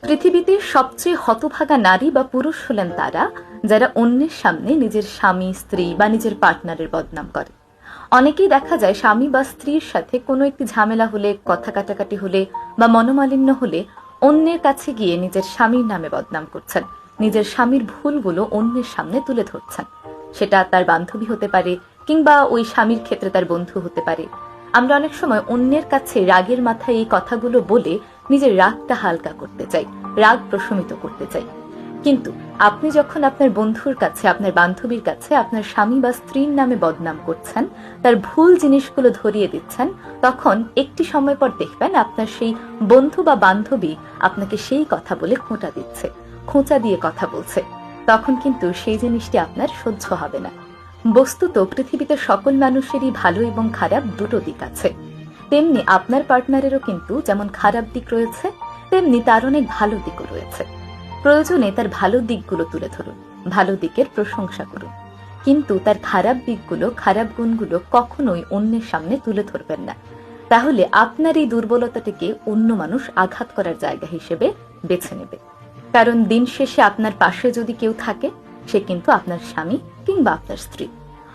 পৃথিবীতে সবচেয়ে হতভাগা নারী বা পুরুষ হলেন তারা যারা অন্যের সামনে নিজের স্বামী, স্ত্রী বা নিজের পার্টনারের বদনাম করে। অনেকেই দেখা যায় স্বামী বা স্ত্রীর সাথে কোনো একটি ঝামেলা হলে, কথা কাটাকাটি হলে বা মনোমালিন্য হলে অন্যের কাছে গিয়ে নিজের স্বামীর নামে বদনাম করছেন, নিজের স্বামীর ভুলগুলো অন্যের সামনে তুলে ধরছেন। সেটা তার বান্ধবী হতে পারে কিংবা ওই স্বামীর ক্ষেত্রে তার বন্ধু হতে পারে। আমরা অনেক সময় অন্যের কাছে রাগের মাথায় এই কথাগুলো বলে নিজের রাগটা হালকা করতে চাই, রাগ প্রশমিত করতে চাই। কিন্তু আপনি যখন আপনার বন্ধুর কাছে, আপনার বান্ধবীর কাছে আপনার স্বামী বা স্ত্রীর নামে বদনাম করছেন, তার ভুল জিনিসগুলো ধরিয়ে দিচ্ছেন, তখন একটি সময় পর দেখবেন আপনার সেই বন্ধু বা বান্ধবী আপনাকে সেই কথা বলে খোঁটা দিচ্ছে, খোঁচা দিয়ে কথা বলছে। তখন কিন্তু সেই জিনিসটি আপনার সহ্য হবে না। বস্তুত পৃথিবীতে সকল মানুষেরই ভালো এবং খারাপ দুটো দিক আছে। তেমনি আপনার পার্টনারেরও কিন্তু যেমন খারাপ দিক রয়েছে, তেমনি তার অনেক ভালো দিকও রয়েছে। প্রয়োজনে তার ভালো দিকগুলো তুলে ধরুন, ভালো দিকের প্রশংসা করুন, কিন্তু তার খারাপ দিকগুলো, খারাপ গুণগুলো কখনোই অন্যের সামনে তুলে ধরবেন না। তাহলে আপনার এই দুর্বলতাটিকে অন্য মানুষ আঘাত করার জায়গা হিসেবে বেছে নেবে। কারণ দিন শেষে আপনার পাশে যদি কেউ থাকে, সে কিন্তু আপনার স্বামী কিংবা আপনার স্ত্রী।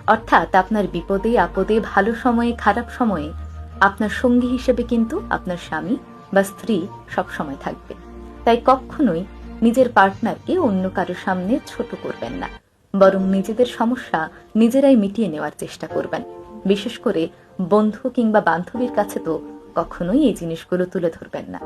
অর্থাৎ আপনার বিপদে আপদে, ভালো সময়ে খারাপ সময়ে আপনার সঙ্গী হিসেবে কিন্তু আপনার স্বামী বা স্ত্রী সবসময় থাকবে। তাই কখনোই নিজের পার্টনারকে অন্য কারোর সামনে ছোট করবেন না, বরং নিজেদের সমস্যা নিজেরাই মিটিয়ে নেওয়ার চেষ্টা করবেন। বিশেষ করে বন্ধু কিংবা বান্ধবীর কাছে তো কখনোই এই জিনিসগুলো তুলে ধরবেন না।